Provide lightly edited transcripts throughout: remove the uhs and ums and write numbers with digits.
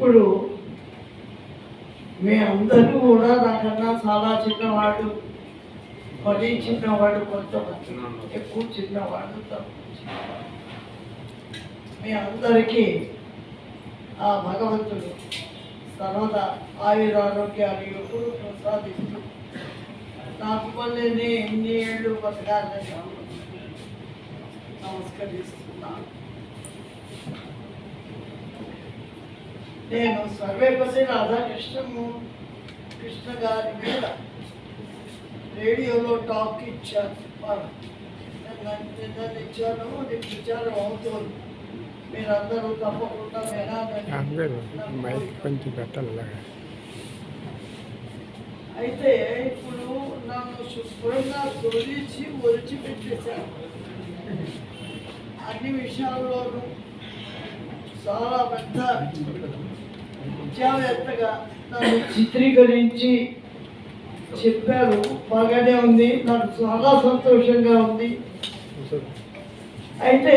ఇప్పుడు మీ అందరూ కూడా నాకన్నా చాలా చిన్నవాడు, మరీ చిన్నవాడు, కొంతమంది ఎక్కువ చిన్నవాడు, తక్కువ చిన్నవాడు. మీ అందరికీ ఆ భగవంతుడు సర్వదా ఆయురారోగ్యాలు ఎప్పుడు ప్రసాదిస్తూ నాకు వల్లనే ఎన్ని ఏళ్ళు బతకాలని నమస్కరిస్తున్నాను. నేను సర్వేపల్లి రాధాకృష్ణ గారి మీద రేడియోలో టాక్ ఇచ్చాను. నిన్న ఇచ్చాను, అది ప్రచారం అవుతుంది. మీరందరూ తప్పకుండా అయితే ఇప్పుడు నన్ను శుభ్రంగా తొలిచి ఒలిచిపెట్టేశాను. అన్ని విషయాల్లోనూ చాలా పెద్ద విద్యావేత్తగా నన్ను చిత్రీకరించి చెప్పారు. బాగానే ఉంది, నాకు చాలా సంతోషంగా ఉంది. అయితే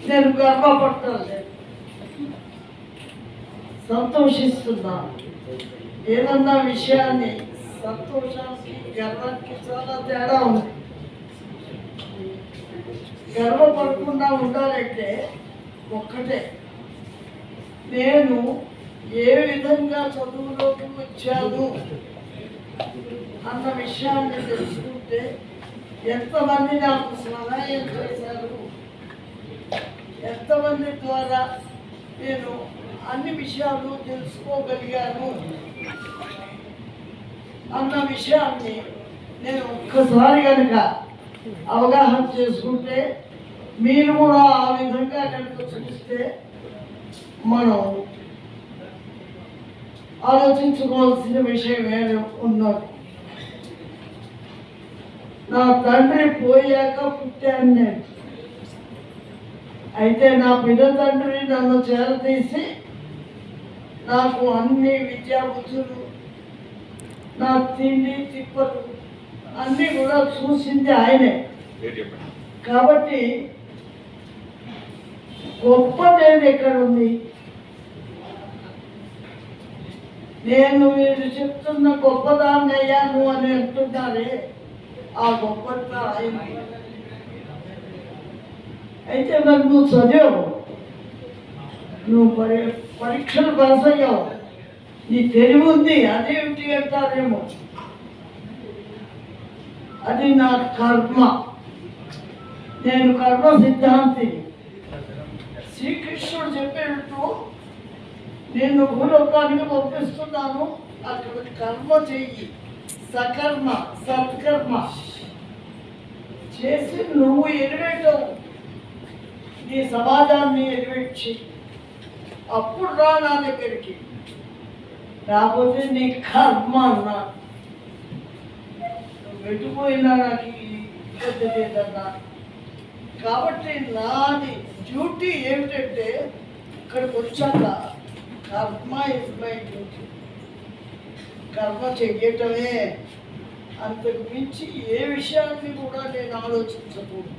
నేను గర్వపడతాను, సంతోషిస్తున్నాను. ఏదన్నా విషయాన్ని సంతోషానికి గర్వానికి చాలా తేడా ఉంది. గర్వపడకుండా ఉండాలంటే ఒక్కటే, నేను ఏ విధంగా చదువులోకి వచ్చాను అన్న విషయాన్ని తెలుసుకుంటే ఎంతమంది నాకు సహాయం చేశారు, ఎంతమంది ద్వారా నేను అన్ని విషయాలు తెలుసుకోగలిగాను అన్న విషయాన్ని నేను ఒక్కసారి కనుక అవగాహన చేసుకుంటే, మీరు కూడా ఆ విధంగా కనుక చూస్తే మనం ఆలోచించుకోవాల్సిన విషయం ఏమి ఉన్నది. నా తండ్రి పోయాక పుట్టాను నేను. అయితే నా పెద్ద తండ్రి నన్ను చేరతీసి నాకు అన్ని విద్యాబుద్ధులు, నా తిండి తిప్పలు అన్నీ కూడా చూసింది ఆయనే. కాబట్టి గొప్పదేది ఎక్కడ ఉంది? నేను మీరు చెప్తున్న గొప్పదాన్ని అయ్యాను అని అంటున్నారే, ఆ గొప్పత ఆయన. అయితే మరి నువ్వు చదివావు, నువ్వు పరీక్షలు పాస్ అయ్యావు, నీ తెలివి ఉంది, అదేమిటి అంటారేమో. అది నా కర్మ, నేను కర్మ సిద్ధాంతిని. శ్రీకృష్ణుడు చెప్పినట్టు నేను భూలోకానికి పంపిస్తున్నాను, అక్కడ కర్మ చెయ్యి, సకర్మ సత్కర్మ చేసి నువ్వు ఎలివేటవు, నీ సమాజాన్ని ఎలివేట్ చెయ్యి, అప్పుడు రా నా దగ్గరికి. రాకపోతే నీ కర్మ అన్నా, వెళ్ళిపోయినా నాకు ఇబ్బంది లేదన్నా. కాబట్టి నాది డ్యూటీ ఏమిటంటే, ఇక్కడికి వచ్చాక కర్మ ఇస్ మై డ్యూటీ, కర్మ చెయ్యటమే, అంతకు మించి ఏ విషయాన్ని కూడా నేను ఆలోచించకూడదు.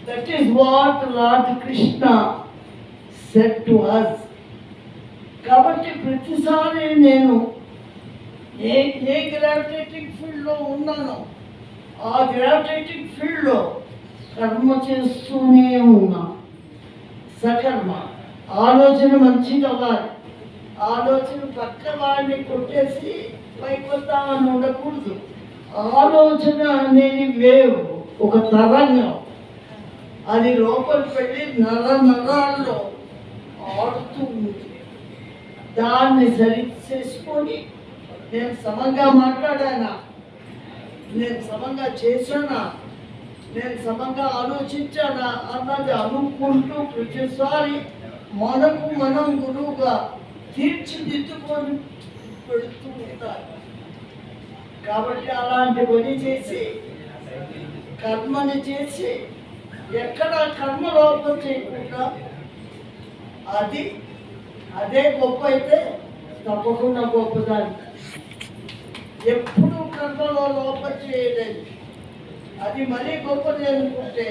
That is what Lord Krishna said to us. కాబట్టి ప్రతిసారి నేను ఏ గ్రావిటేటింగ్ ఫీల్డ్లో ఉన్నానో ఆ గ్రావిటేటింగ్ ఫీల్డ్లో కర్మ చేస్తూనే ఉన్నా. సకర్మ, ఆలోచన మంచిది అవ్వాలి. ఆలోచన పక్క వాడిని కొట్టేసి పైకి వద్దామని ఉండకూడదు. ఆలోచన అనేది వేవ్, ఒక తరంగం, అది లోపలికి వెళ్ళి నరాల్లో ఆడుతూ ఉంది. దాన్ని సరి చేసుకొని నేను సమంగా మాట్లాడానా, నేను సమంగా చేశానా, నేను సమంగా ఆలోచించానా అన్నది అనుకుంటూ ప్రతిసారి మనం గురువుగా తీర్చిదిద్దుకొని పెడుతూ ఉంటారు. కాబట్టి అలాంటి పని చేసి కర్మని చేసి ఎక్కడ కర్మ లోపం చేయకుండా అదే గొప్ప అయితే తప్పకుండా గొప్పదాన్ని. ఎప్పుడు కర్మలో లోపం చేయలేదు, అది మరీ గొప్పది అనుకుంటే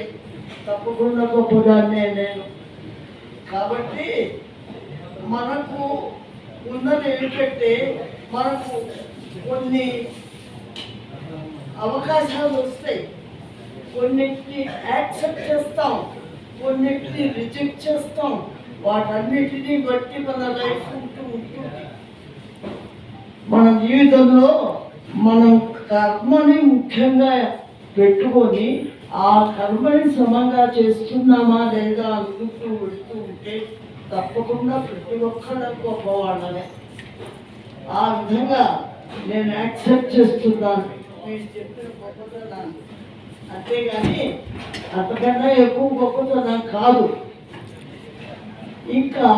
తప్పకుండా గొప్పదాన్నే నేను. కాబట్టి మనకు ఉన్నది ఏంటంటే మనకు కొన్ని అవకాశాలు వస్తాయి, కొన్నిటిని యాక్సెప్ట్ చేస్తాం, కొన్నిటిని రిజెక్ట్ చేస్తాం. వాటన్నిటిని బట్టి మన లైఫ్ ఉంటుంది. మన జీవితంలో మనం కర్మని ముఖ్యంగా పెట్టుకొని ఆ కర్మని సమంగా చేస్తున్నామా లేదా అనుకుంటూ వెళ్తూ ఉంటే తప్పకుండా ప్రతి ఒక్కళ్ళ గొప్పవాళ్ళనే. ఆ విధంగా నేను యాక్సెప్ట్ చేస్తున్నాను మీరు చెప్పిన గొప్పతనాన్ని. అంతేగాని అంతకన్నా ఎక్కువ గొప్పతనం కాదు. ఇంకా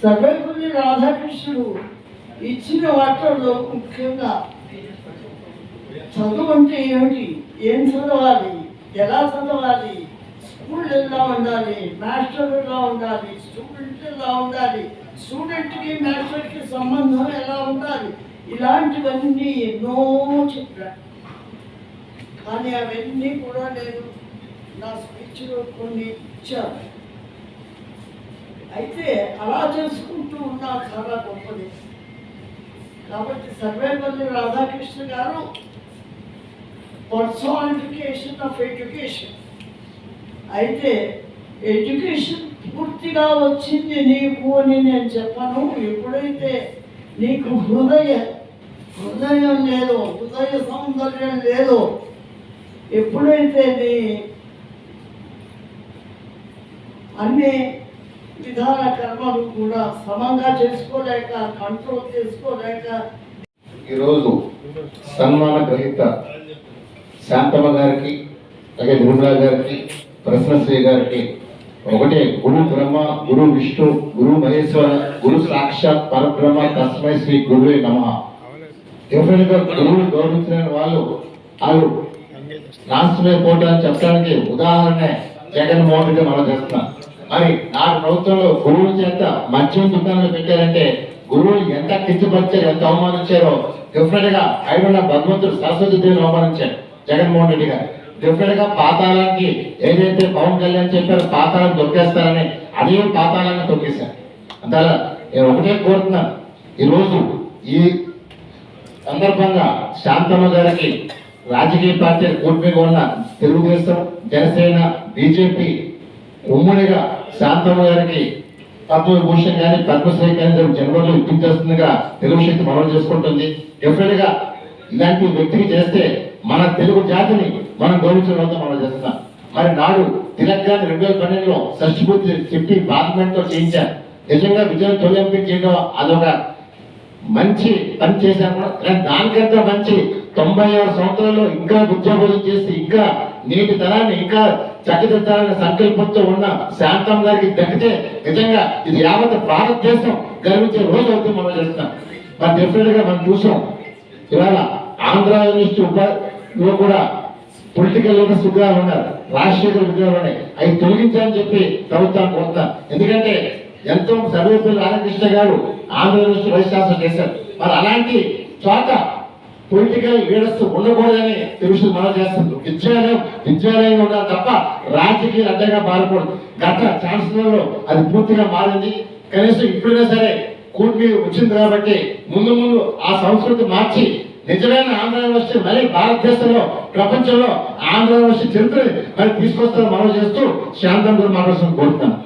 సర్వేపల్లి రాధాకృష్ణుడు ఇచ్చిన వాటిల్లో ముఖ్యంగా చదువు అంటే ఏమిటి, ఏం చదవాలి, ఎలా చదవాలి, స్కూల్ ఎలా ఉండాలి, మాస్టర్ ఎలా ఉండాలి, స్టూడెంట్ ఎలా ఉండాలి, స్టూడెంట్కి మాస్టర్కి సంబంధం ఎలా ఉండాలి, ఇలాంటివన్నీ ఎన్నో చెప్పాను. కానీ అవన్నీ కూడా నేను నా స్పీచ్లో కొన్ని ఇచ్చాను. అయితే అలా చేసుకుంటూ ఉన్నా చాలా గొప్పది. కాబట్టి సర్వేపల్లి రాధాకృష్ణ గారు పర్సనాలిఫికేషన్ ఆఫ్ ఎడ్యుకేషన్. అయితే ఎడ్యుకేషన్ పూర్తిగా వచ్చింది నీకు అని నేను చెప్పను. ఎప్పుడైతే నీకు హృదయం లేదో, హృదయ సౌందర్యం లేదో, ఎప్పుడైతే నీ అన్ని విధాన కర్మలు కూడా సమంగా చేసుకోలేక, కంట్రోల్ చేసుకోలేక, ఈరోజు సన్మాన గ్రహీత శాంతమ్మ గారికి, అలాగే నిర్మలా గారికి, ప్రసన్నశ్రీ గారికి ఒకటే, గురు బ్రహ్మ, గురు విష్ణు, గురు మహేశ్వర, గురు సాక్షాత్ పరబ్రహ్మ తస్మై శ్రీ గురువే నమః. డెఫినెట్ గా గురువులు గౌరవించిన వాళ్ళు రాష్ట్రమే పోటాన్ని చెప్పడానికి ఉదాహరణే జగన్మోహన్ రెడ్డి మనం చేస్తున్నాం. మరి నాటి ప్రభుత్వంలో గురువుల చేత మద్యం దుకాణాలు పెట్టారంటే గురువులు ఎంత కించపరిచారు, ఎంత అవమానించారో డెఫినెట్ గా ఐదున్న భగవంతుడు సరస్వతి దేవిని అవమానించారు జగన్మోహన్ రెడ్డి గారు. డెఫినెట్ గా పాతాళానికి ఏదైతే పవన్ కళ్యాణ్ చెప్పారో పాతాళాన్ని తొక్కేస్తారని అదే పాతాళాన్ని తొక్కేశారు. అంతా నేను ఒకటే కోరుతున్నాను, ఈరోజు ఈ సందర్భంగా శాంతమ్మ గారికి రాజకీయ పార్టీ కూటమిగా ఉన్న తెలుగుదేశం, జనసేన, బీజేపీ ఉమ్మడిగా శాంతమ్మ గారికి పద్మవిభూషణ్ కానీ పద్మశ్రీ కానీ జనవరిలో ఇప్పించేస్తుందిగా తెలుగు శక్తి మనం చేసుకుంటుంది. డెఫినెట్ గా ఇలాంటి వ్యక్తికి చేస్తే మన తెలుగు జాతిని మనం గౌరవించడంతో మనం చేస్తున్నాం. మరి నాడు తిలక్ గారిని 2012లో షష్ఠపూర్తి చెప్పి పార్లమెంట్ తో చేయించారు. నిజంగా విజయం తొలగింపు చేయడం అదొక మంచి పని చేశాను. దానికంటే మంచి 96 సంవత్సరాల్లో ఇంకా విద్యాబోధన చేసి ఇంకా నేటి తరాన్ని ఇంకా చక్కదిద్దాలనే సంకల్పంతో ఉన్న శాంతం గారికి దక్కితే నిజంగా ఇది యావత్ భారతదేశం గర్వించే రోజు అవుతుంది మనం చేస్తున్నాం. మరి డెఫినెట్ గా మనం చూసాం ఇవాళ ఆంధ్ర యూనివర్సిటీలో కూడా పొలిటికల్ లీడర్స్ విగ్రహాలు ఉన్నారు, రాజశేఖర విగ్రహాలు ఉన్నాయి. అవి తొలగించాలని చెప్పి ప్రభుత్వాన్ని కోరుతాను. ఎందుకంటే ఎంతో సర్వేపల్లి రాధాకృష్ణ గారు ఆంధ్ర యూనివర్సిటీ వైస్ ఛాన్సలర్ చేశారు. మరి అలాంటి చోట పొలిటికల్ లీడర్స్ ఉండకూడదని తెలుసు మనం చేస్తుంది. విద్యాలయం ఉండాలి తప్ప రాజకీయ అడ్డంగా మారకూడదు. గత ఛాన్సలర్లో అది పూర్తిగా మారింది. కనీసం ఇప్పుడైనా సరే కూటమి వచ్చింది కాబట్టి ముందు ఆ సంస్కృతి మార్చి నిజమైన ఆంధ్ర యూనివర్సిటీ మళ్ళీ భారతదేశంలో ప్రపంచంలో ఆంధ్ర యూనివర్సిటీ చరిత్ర మరి తీసుకొస్తారని మనం చేస్తూ శాంతం గురించి మాట్లాడుతూ కోరుతున్నాను.